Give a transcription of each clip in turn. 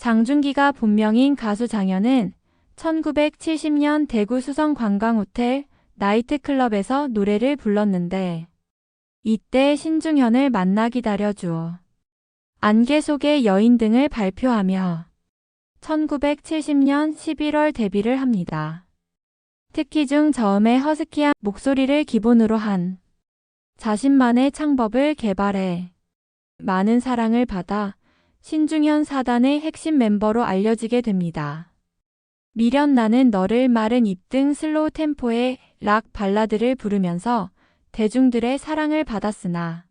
장준기가 본명인 가수 장현은 1970년 대구 수성관광호텔 나이트클럽에서 노래를 불렀는데 이때 신중현을 만나 기다려줘, 안개 속의 여인 등을 발표하며 1970년 11월 데뷔를 합니다. 특히 중저음의 허스키한 목소리를 기본으로 한 자신만의 창법을 개발해 많은 사랑을 받아 신중현 사단의 핵심 멤버로 알려지게 됩니다. 미련 나는 너를 마른 입 등 슬로우 템포의 락 발라드를 부르면서 대중들의 사랑을 받았으나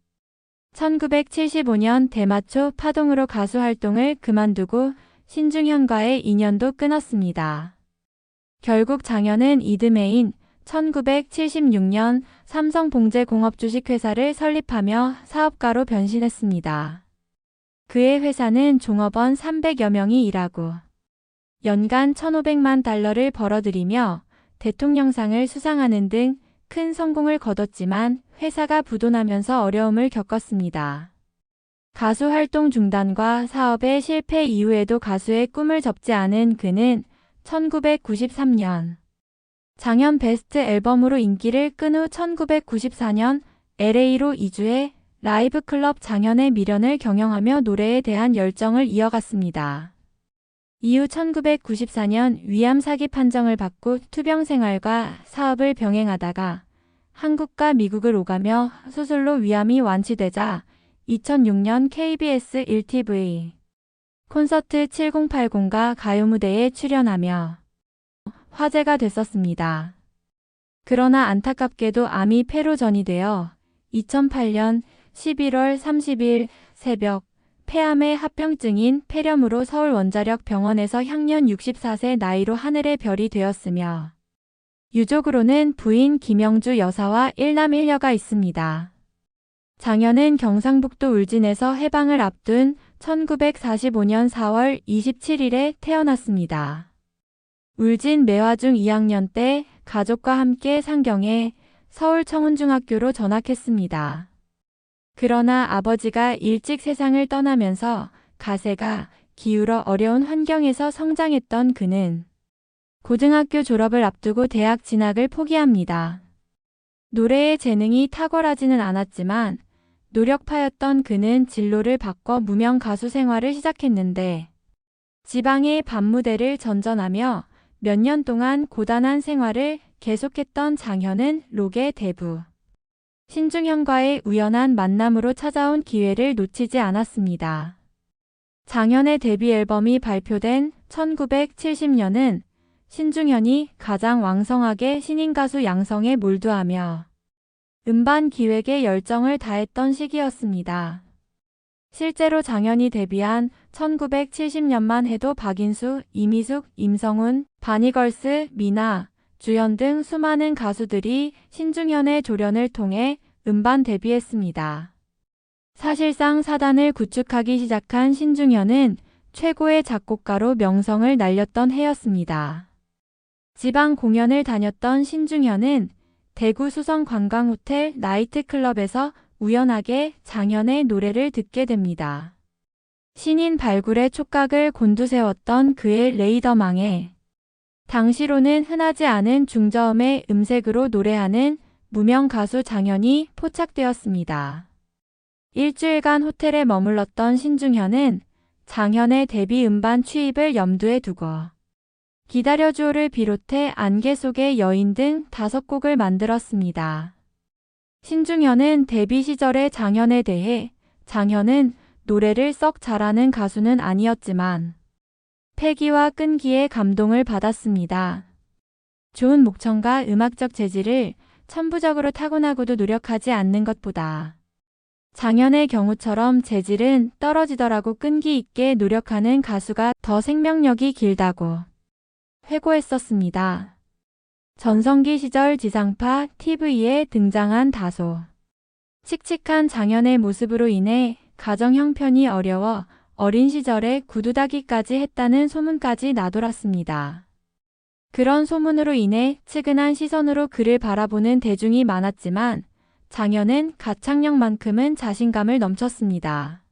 1975년 대마초 파동으로 가수 활동을 그만두고 신중현과의 인연도 끊었습니다. 결국 장현은 이듬해인 1976년 삼성봉제공업 주식회사를 설립하며 사업가로 변신했습니다. 그의 회사는 종업원 300여 명이 일하고 연간 1,500만 달러를 벌어들이며 대통령상을 수상하는 등 큰 성공을 거뒀지만 회사가 부도나면서 어려움을 겪었습니다. 가수 활동 중단과 사업의 실패 이후에도 가수의 꿈을 접지 않은 그는 1993년 장현 베스트 앨범으로 인기를 끈 후 1994년 LA로 이주해 라이브 클럽 장현의 미련을 경영하며 노래에 대한 열정을 이어갔습니다. 이후 1994년 위암 사기 판정을 받고 투병 생활과 사업을 병행하다가 한국과 미국을 오가며 수술로 위암이 완치되자 2006년 KBS 1TV 콘서트 7080과 가요 무대에 출연하며 화제가 됐었습니다. 그러나 안타깝게도 암이 폐로 전이되어 2008년 11월 30일 새벽 폐암의 합병증인 폐렴으로 서울 원자력 병원에서 향년 64세 나이로 하늘의 별이 되었으며 유족으로는 부인 김영주 여사와 1남 1녀가 있습니다. 장현은 경상북도 울진에서 해방을 앞둔 1945년 4월 27일에 태어났습니다. 울진 매화중 2학년 때 가족과 함께 상경해 서울 청운중학교로 전학했습니다. 그러나 아버지가 일찍 세상을 떠나면서 가세가 기울어 어려운 환경에서 성장했던 그는 고등학교 졸업을 앞두고 대학 진학을 포기합니다. 노래에 재능이 탁월하지는 않았지만 노력파였던 그는 진로를 바꿔 무명 가수 생활을 시작했는데 지방의 밤무대를 전전하며 몇 년 동안 고단한 생활을 계속했던 장현은 록의 대부 신중현과의 우연한 만남으로 찾아온 기회를 놓치지 않았습니다. 장현의 데뷔 앨범이 발표된 1970년은 신중현이 가장 왕성하게 신인 가수 양성에 몰두하며 음반 기획에 열정을 다했던 시기였습니다. 실제로 장현이 데뷔한 1970년만 해도 박인수, 이미숙, 임성훈, 바니걸스, 미나, 주현 등 수많은 가수들이 신중현의 조련을 통해 음반 데뷔했습니다. 사실상 사단을 구축하기 시작한 신중현은 최고의 작곡가로 명성을 날렸던 해였습니다. 지방 공연을 다녔던 신중현은 대구 수성관광호텔 나이트클럽에서 우연하게 장현의 노래를 듣게 됩니다. 신인 발굴의 촉각을 곤두세웠던 그의 레이더망에 당시로는 흔하지 않은 중저음의 음색으로 노래하는 무명 가수 장현이 포착되었습니다. 일주일간 호텔에 머물렀던 신중현은 장현의 데뷔 음반 취입을 염두에 두고 기다려주오를 비롯해 안개 속의 여인 등 5곡을 만들었습니다. 신중현은 데뷔 시절의 장현에 대해 장현은 노래를 썩 잘하는 가수는 아니었지만 패기와 끈기에 감동을 받았습니다. 좋은 목청과 음악적 재질을 천부적으로 타고나고도 노력하지 않는 것보다 장현의 경우처럼 재질은 떨어지더라도 끈기 있게 노력하는 가수가 더 생명력이 길다고 회고했었습니다. 전성기 시절 지상파 TV에 등장한 다소 칙칙한 장현의 모습으로 인해 가정 형편이 어려워 어린 시절에 구두다기까지 했다는 소문까지 나돌았습니다. 그런 소문으로 인해 측은한 시선으로 그를 바라보는 대중이 많았지만 장현은 가창력만큼은 자신감을 넘쳤습니다.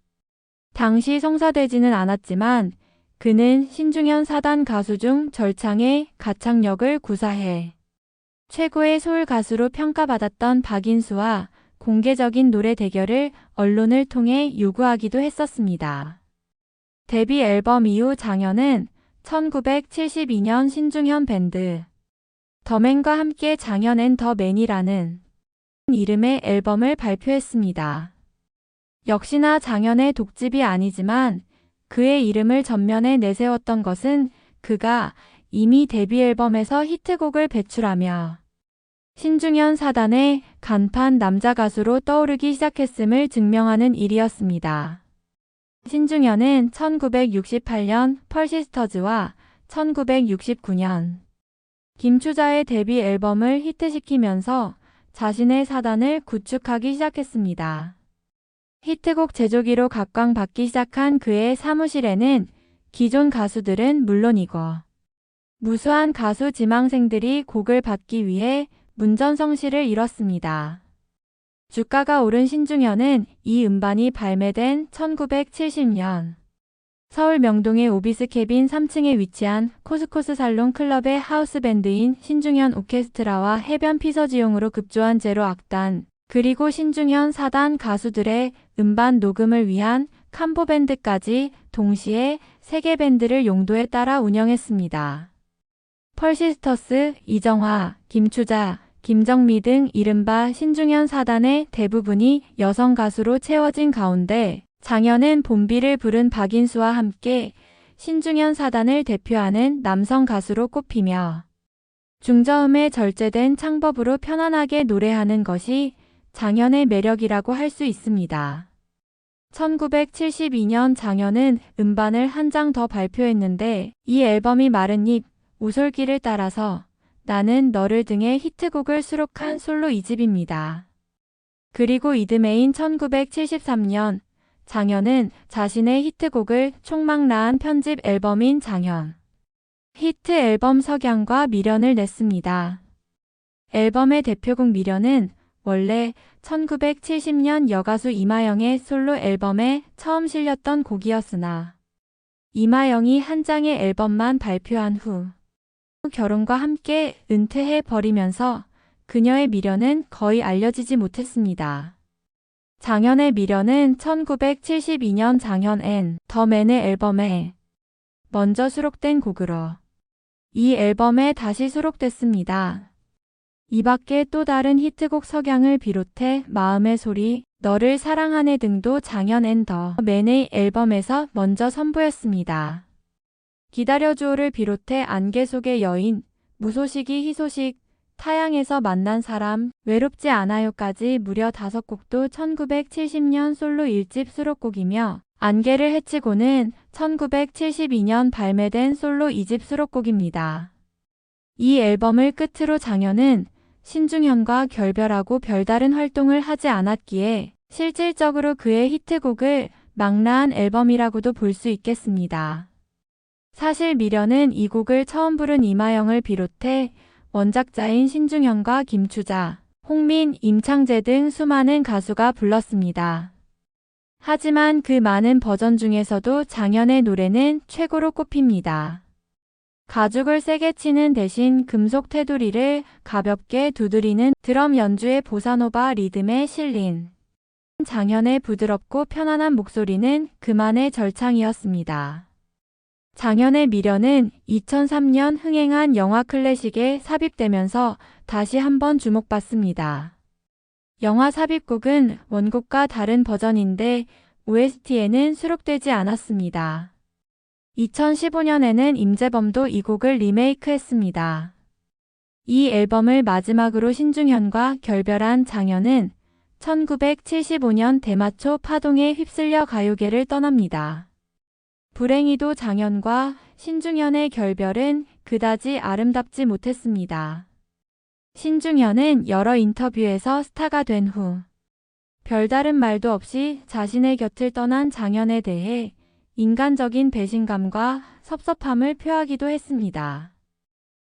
당시 성사되지는 않았지만 그는 신중현 사단 가수 중 절창의 가창력을 구사해 최고의 소울 가수로 평가받았던 박인수와 공개적인 노래 대결을 언론을 통해 요구하기도 했었습니다. 데뷔 앨범 이후 장현은 1972년 신중현 밴드 더맨과 함께 장현 앤 더 맨이라는 이름의 앨범을 발표했습니다. 역시나 장현의 독집이 아니지만 그의 이름을 전면에 내세웠던 것은 그가 이미 데뷔 앨범에서 히트곡을 배출하며 신중현 사단의 간판 남자 가수로 떠오르기 시작했음을 증명하는 일이었습니다. 신중현은 1968년 펄시스터즈와 1969년 김추자의 데뷔 앨범을 히트시키면서 자신의 사단을 구축하기 시작했습니다. 히트곡 제조기로 각광받기 시작한 그의 사무실에는 기존 가수들은 물론이고 무수한 가수 지망생들이 곡을 받기 위해 문전성시를 이뤘습니다. 주가가 오른 신중현은 이 음반이 발매된 1970년 서울 명동의 오비스 캐빈 3층에 위치한 코스코스 살롱 클럽의 하우스 밴드인 신중현 오케스트라와 해변 피서지용으로 급조한 제로 악단 그리고 신중현 사단 가수들의 음반 녹음을 위한 캄보 밴드까지 동시에 3개 밴드를 용도에 따라 운영했습니다. 펄시스터스, 이정화, 김추자, 김정미 등 이른바 신중현 사단의 대부분이 여성 가수로 채워진 가운데 장현은 봄비를 부른 박인수와 함께 신중현 사단을 대표하는 남성 가수로 꼽히며 중저음에 절제된 창법으로 편안하게 노래하는 것이 장현의 매력이라고 할 수 있습니다. 1972년 장현은 음반을 한 장 더 발표했는데 이 앨범이 마른 잎, 오솔길을 따라서 나는 너를 등의 히트곡을 수록한 솔로 2집입니다. 그리고 이듬해인 1973년 장현은 자신의 히트곡을 총망라한 편집 앨범인 장현 히트 앨범 석양과 미련을 냈습니다. 앨범의 대표곡 미련은 원래 1970년 여가수 이마영의 솔로 앨범에 처음 실렸던 곡이었으나 이마영이 한 장의 앨범만 발표한 후 결혼과 함께 은퇴해 버리면서 그녀의 미련은 거의 알려지지 못했습니다. 장현의 미련은 1972년 장현 앤 더 맨의 앨범에 먼저 수록된 곡으로 이 앨범에 다시 수록됐습니다. 이 밖에 또 다른 히트곡 석양을 비롯해 마음의 소리, 너를 사랑하네 등도 장현 앤 더 맨의 앨범에서 먼저 선보였습니다. 기다려주오를 비롯해 안개 속의 여인, 무소식이 희소식, 타양에서 만난 사람, 외롭지 않아요까지 무려 5곡도 1970년 솔로 1집 수록곡이며 안개를 헤치고는 1972년 발매된 솔로 2집 수록곡입니다. 이 앨범을 끝으로 장현은 신중현과 결별하고 별다른 활동을 하지 않았기에 실질적으로 그의 히트곡을 망라한 앨범이라고도 볼 수 있겠습니다. 사실 미련은 이 곡을 처음 부른 이마영을 비롯해 원작자인 신중현과 김추자, 홍민, 임창재 등 수많은 가수가 불렀습니다. 하지만 그 많은 버전 중에서도 장현의 노래는 최고로 꼽힙니다. 가죽을 세게 치는 대신 금속 테두리를 가볍게 두드리는 드럼 연주의 보사노바 리듬에 실린 장현의 부드럽고 편안한 목소리는 그만의 절창이었습니다. 장현의 미련은 2003년 흥행한 영화 클래식에 삽입되면서 다시 한번 주목받습니다. 영화 삽입곡은 원곡과 다른 버전인데 OST에는 수록되지 않았습니다. 2015년에는 임재범도 이 곡을 리메이크했습니다. 이 앨범을 마지막으로 신중현과 결별한 장현은 1975년 대마초 파동에 휩쓸려 가요계를 떠납니다. 불행히도 장현과 신중현의 결별은 그다지 아름답지 못했습니다. 신중현은 여러 인터뷰에서 스타가 된 후 별다른 말도 없이 자신의 곁을 떠난 장현에 대해 인간적인 배신감과 섭섭함을 표하기도 했습니다.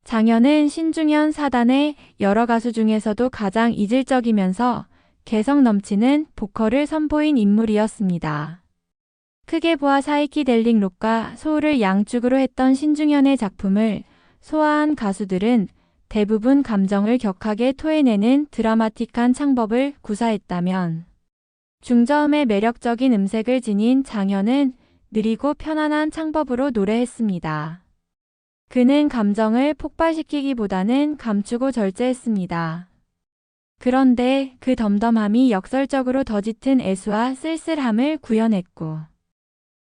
장현은 신중현 사단의 여러 가수 중에서도 가장 이질적이면서 개성 넘치는 보컬을 선보인 인물이었습니다. 크게 보아 사이키델릭 록과 소울을 양쪽으로 했던 신중현의 작품을 소화한 가수들은 대부분 감정을 격하게 토해내는 드라마틱한 창법을 구사했다면 중저음의 매력적인 음색을 지닌 장현은 느리고 편안한 창법으로 노래했습니다. 그는 감정을 폭발시키기보다는 감추고 절제했습니다. 그런데 그 덤덤함이 역설적으로 더 짙은 애수와 쓸쓸함을 구현했고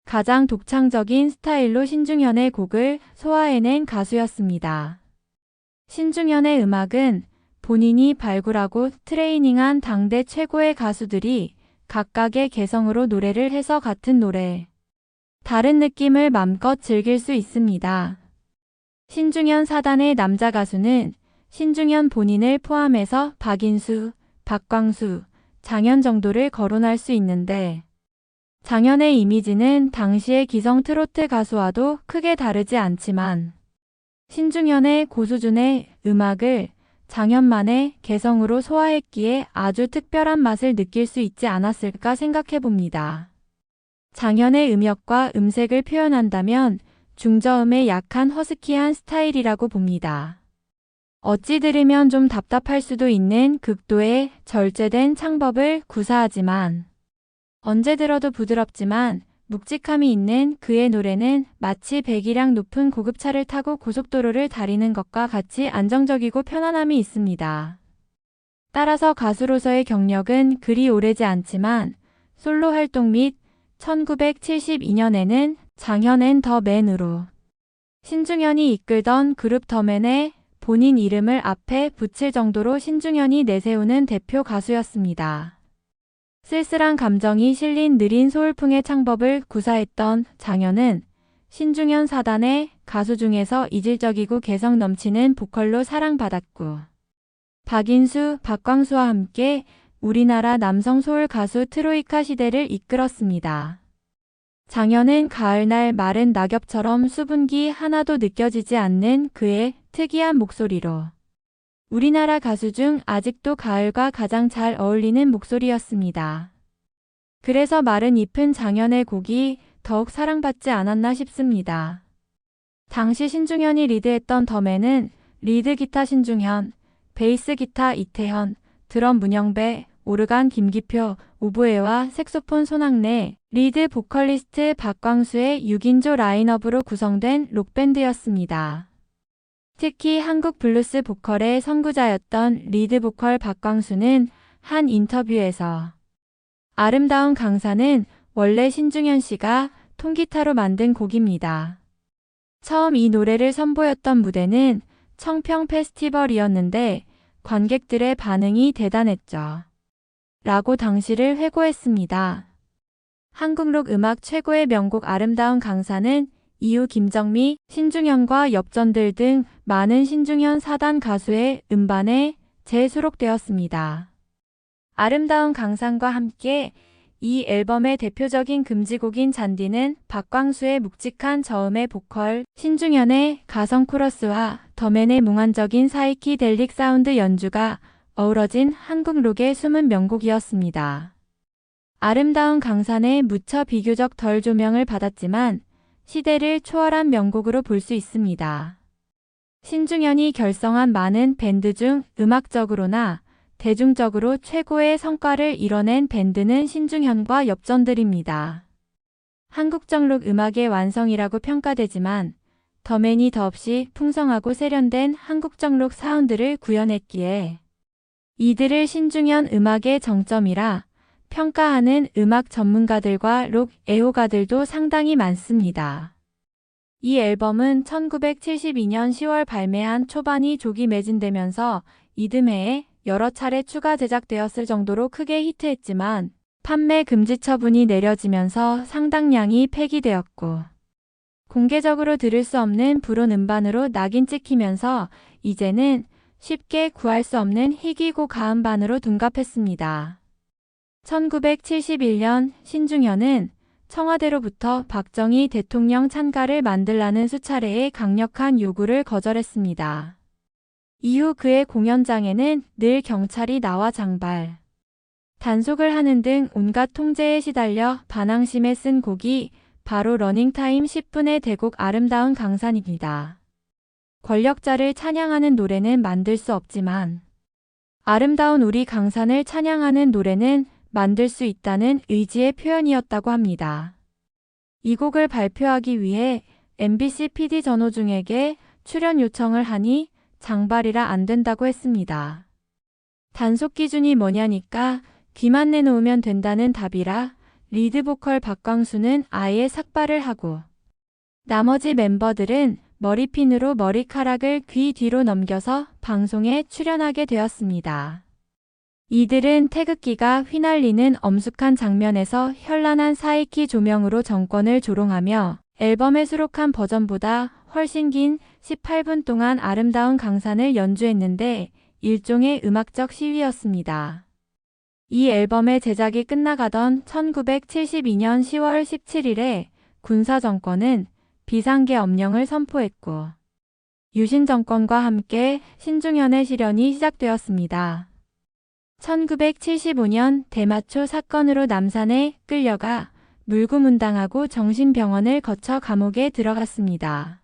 가장 독창적인 스타일로 신중현의 곡을 소화해낸 가수였습니다. 신중현의 음악은 본인이 발굴하고 트레이닝한 당대 최고의 가수들이 각각의 개성으로 노래를 해서 같은 노래, 다른 느낌을 맘껏 즐길 수 있습니다. 신중현 사단의 남자 가수는 신중현 본인을 포함해서 박인수, 박광수, 장현 정도를 거론할 수 있는데 장현의 이미지는 당시의 기성 트로트 가수와도 크게 다르지 않지만 신중현의 고수준의 음악을 장현만의 개성으로 소화했기에 아주 특별한 맛을 느낄 수 있지 않았을까 생각해 봅니다. 장현의 음역과 음색을 표현한다면 중저음의 약한 허스키한 스타일이라고 봅니다. 어찌 들으면 좀 답답할 수도 있는 극도의 절제된 창법을 구사하지만 언제 들어도 부드럽지만 묵직함이 있는 그의 노래는 마치 배기량 높은 고급차를 타고 고속도로를 달리는 것과 같이 안정적이고 편안함이 있습니다. 따라서 가수로서의 경력은 그리 오래지 않지만 솔로 활동 및 1972년에는 장현 앤 더 맨으로 신중현이 이끌던 그룹 더맨의 본인 이름을 앞에 붙일 정도로 신중현이 내세우는 대표 가수였습니다. 쓸쓸한 감정이 실린 느린 소울풍의 창법을 구사했던 장현은 신중현 사단의 가수 중에서 이질적이고 개성 넘치는 보컬로 사랑받았고 박인수, 박광수와 함께 우리나라 남성 소울 가수 트로이카 시대를 이끌었습니다. 장현은 가을날 마른 낙엽처럼 수분기 하나도 느껴지지 않는 그의 특이한 목소리로 우리나라 가수 중 아직도 가을과 가장 잘 어울리는 목소리였습니다. 그래서 마른 잎은 장현의 곡이 더욱 사랑받지 않았나 싶습니다. 당시 신중현이 리드했던 더맨은 리드 기타 신중현, 베이스 기타 이태현, 드럼 문영배, 오르간 김기표, 오보에와 색소폰 손학래, 리드 보컬리스트 박광수의 6인조 라인업으로 구성된 록밴드였습니다. 특히 한국 블루스 보컬의 선구자였던 리드 보컬 박광수는 한 인터뷰에서 아름다운 강산은 원래 신중현 씨가 통기타로 만든 곡입니다. 처음 이 노래를 선보였던 무대는 청평 페스티벌이었는데 관객들의 반응이 대단했죠. 라고 당시를 회고했습니다. 한국록 음악 최고의 명곡 아름다운 강산은 이후 김정미, 신중현과 엽전들 등 많은 신중현 사단 가수의 음반에 재수록되었습니다. 아름다운 강산과 함께 이 앨범의 대표적인 금지곡인 잔디는 박광수의 묵직한 저음의 보컬, 신중현의 가성 코러스와 더맨의 몽환적인 사이키델릭 사운드 연주가 어우러진 한국록의 숨은 명곡이었습니다. 아름다운 강산에 무척 비교적 덜 조명을 받았지만 시대를 초월한 명곡으로 볼 수 있습니다. 신중현이 결성한 많은 밴드 중 음악적으로나 대중적으로 최고의 성과를 이뤄낸 밴드는 신중현과 엽전들입니다. 한국정록 음악의 완성이라고 평가되지만 더맨이 더없이 풍성하고 세련된 한국정록 사운드를 구현했기에 이들을 신중현 음악의 정점이라 평가하는 음악 전문가들과 록 애호가들도 상당히 많습니다. 이 앨범은 1972년 10월 발매한 초반이 조기 매진되면서 이듬해에 여러 차례 추가 제작되었을 정도로 크게 히트했지만 판매 금지 처분이 내려지면서 상당량이 폐기되었고 공개적으로 들을 수 없는 불온 음반으로 낙인 찍히면서 이제는 쉽게 구할 수 없는 희귀고 가음반으로 둔갑했습니다. 1971년 신중현은 청와대로부터 박정희 대통령 찬가를 만들라는 수차례의 강력한 요구를 거절했습니다. 이후 그의 공연장에는 늘 경찰이 나와 장발, 단속을 하는 등 온갖 통제에 시달려 반항심에 쓴 곡이 바로 러닝타임 10분의 대곡 아름다운 강산입니다. 권력자를 찬양하는 노래는 만들 수 없지만 아름다운 우리 강산을 찬양하는 노래는 만들 수 있다는 의지의 표현이었다고 합니다. 이 곡을 발표하기 위해 MBC PD 전호중에게 출연 요청을 하니 장발이라 안 된다고 했습니다. 단속 기준이 뭐냐니까 귀만 내놓으면 된다는 답이라 리드 보컬 박광수는 아예 삭발을 하고 나머지 멤버들은 머리핀으로 머리카락을 귀 뒤로 넘겨서 방송에 출연하게 되었습니다. 이들은 태극기가 휘날리는 엄숙한 장면에서 현란한 사이키 조명으로 정권을 조롱하며 앨범에 수록한 버전보다 훨씬 긴 18분 동안 아름다운 강산을 연주했는데 일종의 음악적 시위였습니다. 이 앨범의 제작이 끝나가던 1972년 10월 17일에 군사정권은 비상계 엄령을 선포했고 유신 정권과 함께 신중현의 실현이 시작되었습니다. 1975년 대마초 사건으로 남산에 끌려가 물구문당하고 정신병원을 거쳐 감옥에 들어갔습니다.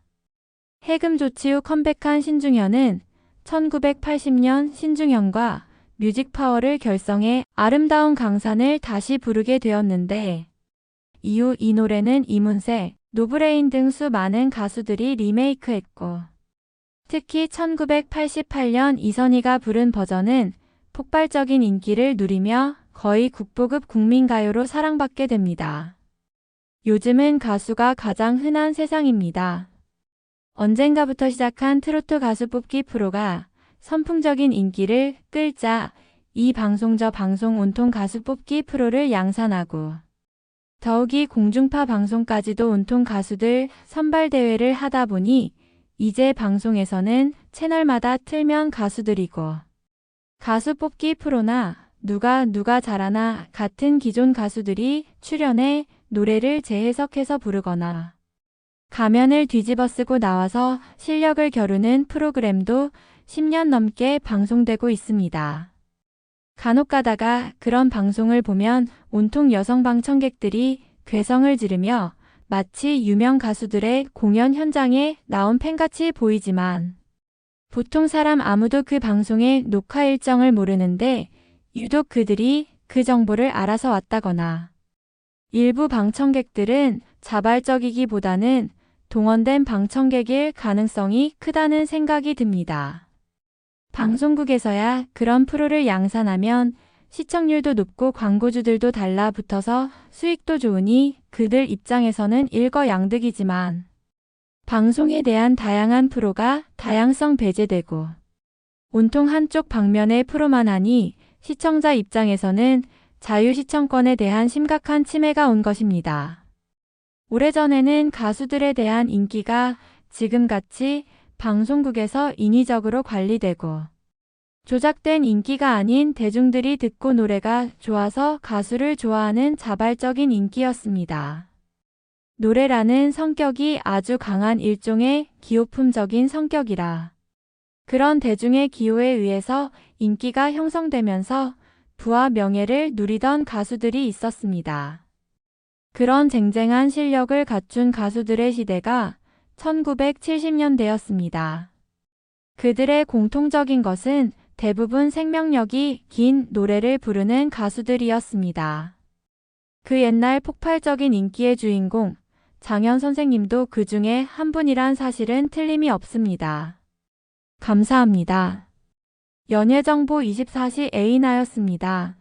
해금 조치 후 컴백한 신중현은 1980년 신중현과 뮤직파워를 결성해 아름다운 강산을 다시 부르게 되었는데 이후 이 노래는 이문세, 노브레인 등 수많은 가수들이 리메이크했고 특히 1988년 이선희가 부른 버전은 폭발적인 인기를 누리며 거의 국보급 국민가요로 사랑받게 됩니다. 요즘은 가수가 가장 흔한 세상입니다. 언젠가부터 시작한 트로트 가수 뽑기 프로가 선풍적인 인기를 끌자 이 방송 저 방송 온통 가수 뽑기 프로를 양산하고 더욱이 공중파 방송까지도 온통 가수들 선발대회를 하다 보니 이제 방송에서는 채널마다 틀면 가수들이고 가수 뽑기 프로나 누가 잘하나 같은 기존 가수들이 출연해 노래를 재해석해서 부르거나 가면을 뒤집어 쓰고 나와서 실력을 겨루는 프로그램도 10년 넘게 방송되고 있습니다. 간혹 가다가 그런 방송을 보면 온통 여성 방청객들이 괴성을 지르며 마치 유명 가수들의 공연 현장에 나온 팬같이 보이지만 보통 사람 아무도 그 방송의 녹화 일정을 모르는데 유독 그들이 그 정보를 알아서 왔다거나 일부 방청객들은 자발적이기보다는 동원된 방청객일 가능성이 크다는 생각이 듭니다. 방송국에서야 그런 프로를 양산하면 시청률도 높고 광고주들도 달라붙어서 수익도 좋으니 그들 입장에서는 일거양득이지만 방송에 대한 다양한 프로가 다양성 배제되고 온통 한쪽 방면의 프로만 하니 시청자 입장에서는 자유시청권에 대한 심각한 침해가 온 것입니다. 오래전에는 가수들에 대한 인기가 지금같이 방송국에서 인위적으로 관리되고 조작된 인기가 아닌 대중들이 듣고 노래가 좋아서 가수를 좋아하는 자발적인 인기였습니다. 노래라는 성격이 아주 강한 일종의 기호품적인 성격이라 그런 대중의 기호에 의해서 인기가 형성되면서 부와 명예를 누리던 가수들이 있었습니다. 그런 쟁쟁한 실력을 갖춘 가수들의 시대가 1970년대였습니다. 그들의 공통적인 것은 대부분 생명력이 긴 노래를 부르는 가수들이었습니다. 그 옛날 폭발적인 인기의 주인공 장현 선생님도 그 중에 한 분이란 사실은 틀림이 없습니다. 감사합니다. 연예정보 24시 에이나였습니다.